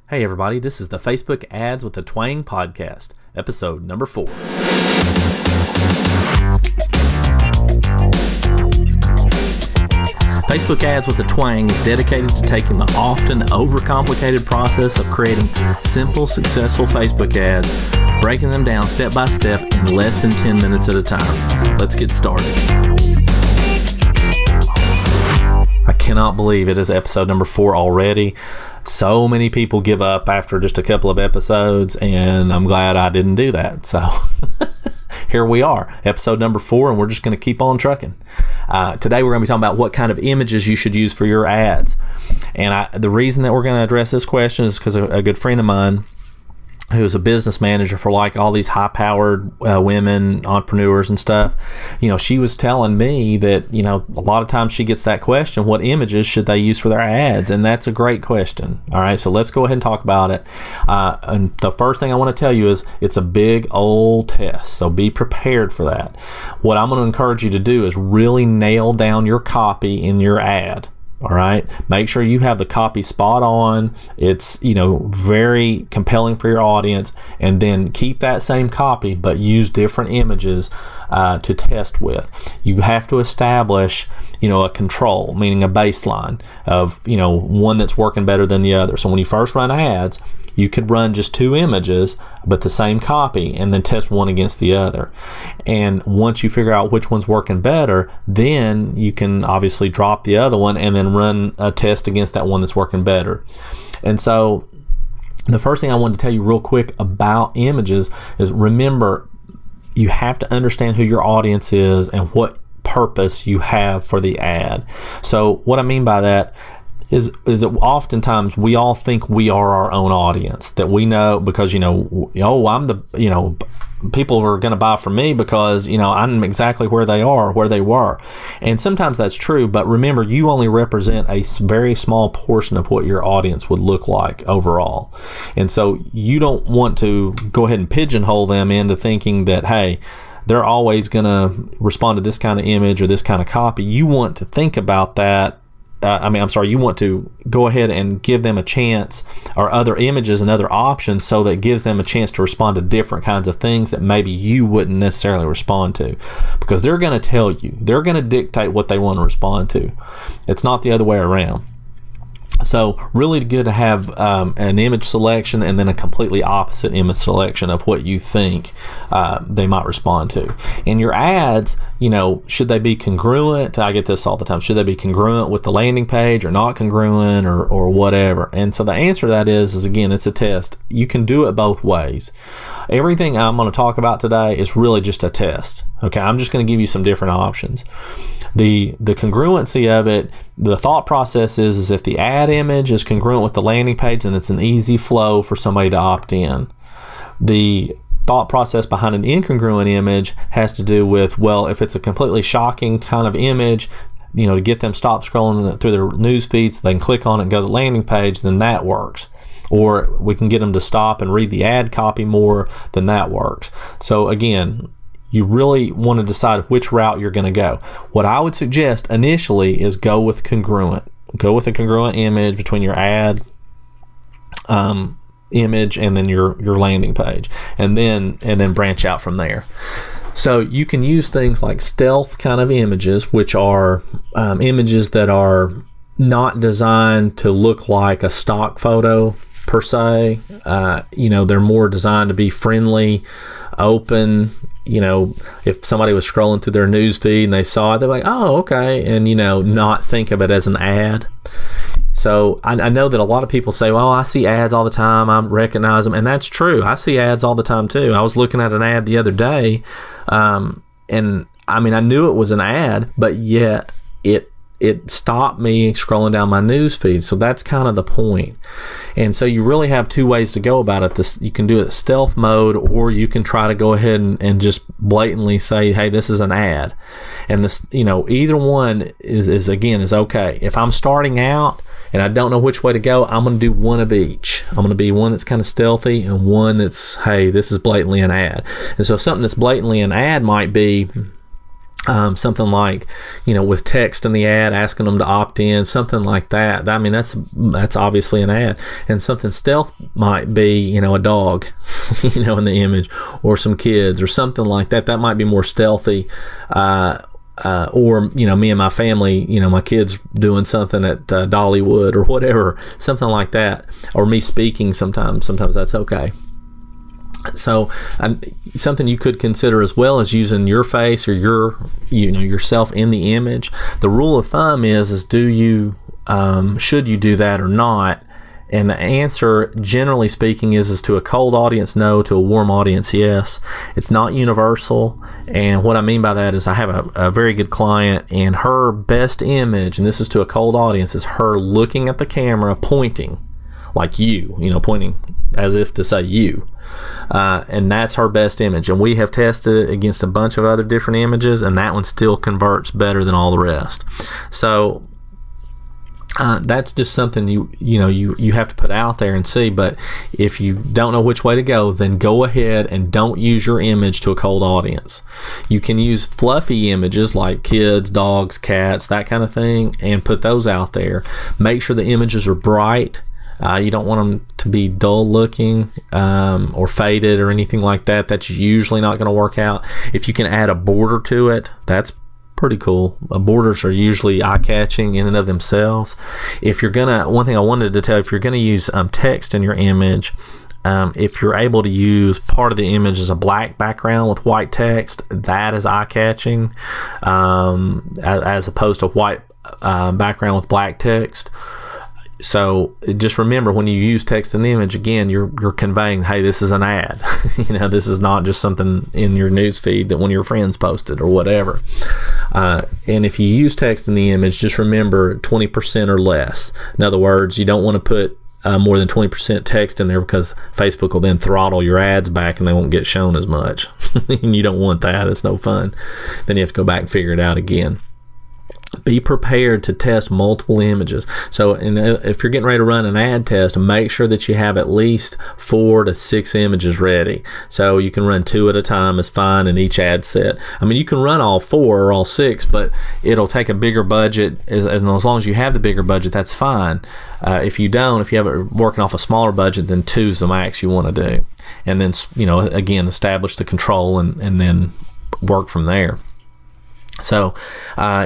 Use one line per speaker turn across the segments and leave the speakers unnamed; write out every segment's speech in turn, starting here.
Hey everybody, this is the Facebook Ads with a Twang podcast, episode number 4. Facebook Ads with a Twang is dedicated to taking the often overcomplicated process of creating simple, successful Facebook ads, breaking them down step by step in less than 10 minutes at a time. Let's get started. I cannot believe it is episode number 4 already. So many people give up after just a couple of episodes, and I'm glad I didn't do that. So here we are, episode number 4, and we're just going to keep on trucking. Today we're going to be talking about what kind of images you should use for your ads. And the reason that we're going to address this question is because a good friend of mine who's a business manager for like all these high-powered women entrepreneurs and stuff, she was telling me that a lot of times she gets that question, what images should they use for their ads? And that's a great question. All right, so let's go ahead and talk about it. And the first thing I want to tell you is it's a big old test, so be prepared for that. What I'm going to encourage you to do is really nail down your copy in your ad. All right, make sure you have the copy spot on. It's very compelling for your audience, and then keep that same copy but use different images to test with. You have to establish a control, meaning a baseline of one that's working better than the other. So when you first run ads, you could run just 2 images but the same copy and then test one against the other. And once you figure out which one's working better, then you can obviously drop the other one and then run a test against that one that's working better. And so the first thing I wanted to tell you real quick about images is, remember, you have to understand who your audience is and what purpose you have for the ad. So what I mean by that is that oftentimes we all think we are our own audience, that we know because I'm the people are going to buy from me because I'm exactly where they are, where they were. And sometimes that's true, but remember, you only represent a very small portion of what your audience would look like overall. And so you don't want to go ahead and pigeonhole them into thinking that, hey, they're always going to respond to this kind of image or this kind of copy. You want to think about that. You want to go ahead and give them a chance, or other images and other options, so that it gives them a chance to respond to different kinds of things that maybe you wouldn't necessarily respond to, because they're going to tell you, they're going to dictate what they want to respond to. It's not the other way around. So really good to have an image selection and then a completely opposite image selection of what you think they might respond to. In your ads, should they be congruent? I get this all the time. Should they be congruent with the landing page or not congruent or whatever? And so the answer to that is again, it's a test. You can do it both ways. Everything I'm going to talk about today is really just a test. Okay, I'm just going to give you some different options. The congruency of it, the thought process is if the ad image is congruent with the landing page, then it's an easy flow for somebody to opt in. The thought process behind an incongruent image has to do with, well, if it's a completely shocking kind of image, to get them stop scrolling through their news feeds, so they can click on it and go to the landing page, then that works. Or we can get them to stop and read the ad copy more, then that works. So again, you really want to decide which route you're going to go. What I would suggest initially is go with congruent. Go with a congruent image between your ad image and then your landing page, and then branch out from there. So you can use things like stealth kind of images, which are images that are not designed to look like a stock photo per se. They're more designed to be friendly, open. If somebody was scrolling through their news feed and they saw it, they're like, oh, okay, and not think of it as an ad. So I know that a lot of people say, well, I see ads all the time, I recognize them, and that's true. I see ads all the time too. I was looking at an ad the other day, and I knew it was an ad, but yet it stopped me scrolling down my news feed. So that's kind of the point. And so you really have 2 ways to go about it. You can do it stealth mode, or you can try to go ahead and just blatantly say, hey, this is an ad. And this, either one is okay. If I'm starting out and I don't know which way to go, I'm going to do one of each. I'm going to be one that's kind of stealthy and one that's, hey, this is blatantly an ad. And so something that's blatantly an ad might be, Something like, with text in the ad, asking them to opt in, something like that. I mean, that's obviously an ad. And something stealth might be, a dog, in the image, or some kids, or something like that. That might be more stealthy. Or me and my family, my kids doing something at Dollywood or whatever, something like that. Or me speaking sometimes that's okay. So something you could consider as well as using your face or yourself in the image. The rule of thumb is do you should you do that or not? And the answer, generally speaking, is to a cold audience, no. To a warm audience, yes. It's not universal. And what I mean by that is I have a very good client, and her best image, and this is to a cold audience, is her looking at the camera, pointing like you, pointing as if to say you. And that's her best image. And we have tested it against a bunch of other different images, and that one still converts better than all the rest. So that's just something you have to put out there and see. But if you don't know which way to go, then go ahead and don't use your image to a cold audience. You can use fluffy images like kids, dogs, cats, that kind of thing, and put those out there. Make sure the images are bright. You don't want them to be dull looking or faded or anything like that. That's usually not going to work out. If you can add a border to it, that's pretty cool. Borders are usually eye-catching in and of themselves. If you're gonna, one thing I wanted to tell you, if you're gonna use text in your image, if you're able to use part of the image as a black background with white text, that is eye-catching, as opposed to white background with black text. So just remember, when you use text and image, again, you're conveying, hey, this is an ad. This is not just something in your news feed that one of your friends posted or whatever. And if you use text in the image, just remember 20% or less. In other words, you don't want to put more than 20% text in there, because Facebook will then throttle your ads back and they won't get shown as much. And you don't want that. It's no fun. Then you have to go back and figure it out again. Be prepared to test multiple images. So if you're getting ready to run an ad test, make sure that you have at least 4 to 6 images ready. So you can run 2 at a time is fine in each ad set. I mean, you can run all 4 or all 6, but it'll take a bigger budget. As long as you have the bigger budget, that's fine. If you don't, if you have it working off a smaller budget, then 2 is the max you want to do. And then, again, establish the control and then work from there. So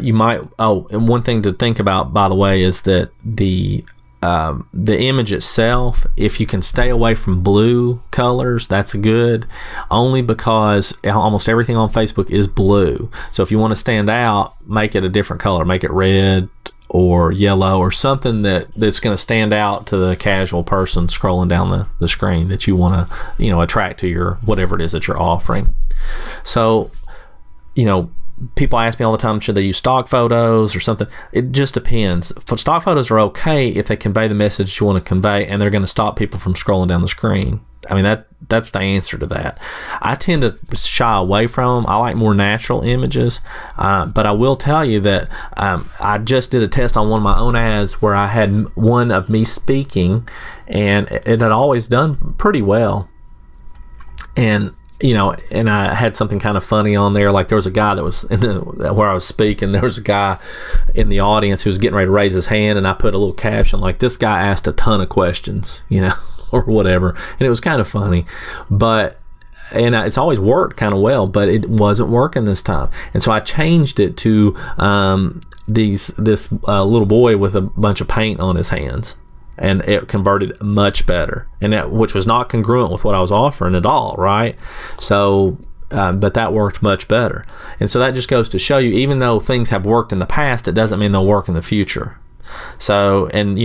you might, and one thing to think about, by the way, is that the image itself, if you can stay away from blue colors, that's good, only because almost everything on Facebook is blue. So if you want to stand out, make it a different color, make it red or yellow or something that's going to stand out to the casual person scrolling down the screen that you want to attract to your whatever it is that you're offering. So people ask me all the time, should they use stock photos or something? It just depends. Stock photos are okay if they convey the message you want to convey, and they're going to stop people from scrolling down the screen. I mean, that's the answer to that. I tend to shy away from them. I like more natural images, but I will tell you that I just did a test on one of my own ads where I had one of me speaking, and it had always done pretty well. And I had something kind of funny on there. Like there was a guy that was where I was speaking. There was a guy in the audience who was getting ready to raise his hand, and I put a little caption like, "This guy asked a ton of questions," or whatever. And it was kind of funny, and it's always worked kind of well, but it wasn't working this time. And so I changed it to this little boy with a bunch of paint on his hands. And it converted much better, which was not congruent with what I was offering at all, right? So, but that worked much better. And so that just goes to show you, even though things have worked in the past, it doesn't mean they'll work in the future. So, and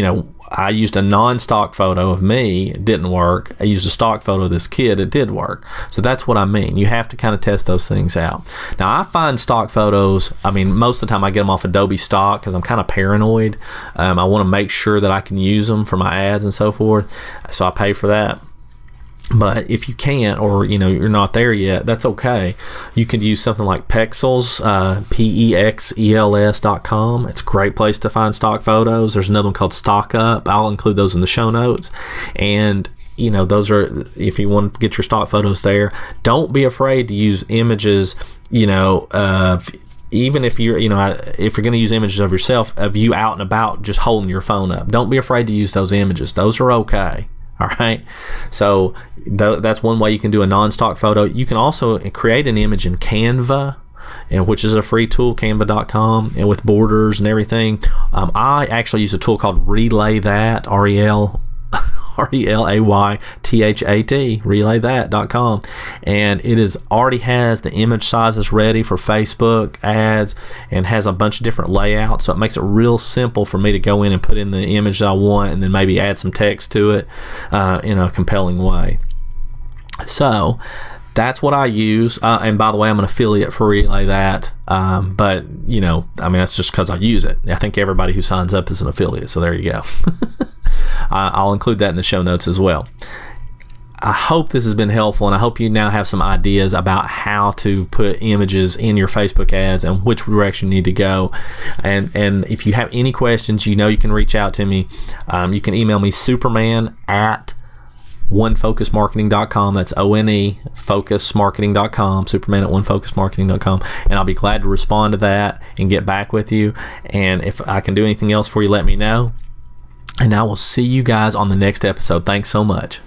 I used a non-stock photo of me, it didn't work. I used a stock photo of this kid, it did work. So that's what I mean. You have to kind of test those things out. Now, I find stock photos, most of the time I get them off Adobe Stock because I'm kind of paranoid. I want to make sure that I can use them for my ads and so forth. So I pay for that. But if you can't, or you're not there yet, that's okay. You could use something like Pexels, PEXELS.com. It's a great place to find stock photos. There's another one called Stock Up. I'll include those in the show notes. And those are, if you want to get your stock photos there, don't be afraid to use images, even if you're, if you're going to use images of yourself, of you out and about, just holding your phone up, don't be afraid to use those images. Those are okay. All right. So that's one way you can do a non-stock photo. You can also create an image in Canva, and which is a free tool, canva.com, and with borders and everything. I actually use a tool called Relay That, RELAYTHAT, relaythat.com, and it already has the image sizes ready for Facebook ads and has a bunch of different layouts, so it makes it real simple for me to go in and put in the image that I want and then maybe add some text to it in a compelling way. So that's what I use, and by the way, I'm an affiliate for Relay That, but that's just because I use it. I think everybody who signs up is an affiliate, so there you go. I'll include that in the show notes as well. I hope this has been helpful, and I hope you now have some ideas about how to put images in your Facebook ads and which direction you need to go. And if you have any questions, you can reach out to me. You can email me, superman@onefocusmarketing.com. That's ONE focusmarketing.com, superman@onefocusmarketing.com, and I'll be glad to respond to that and get back with you. And if I can do anything else for you, let me know. And I will see you guys on the next episode. Thanks so much.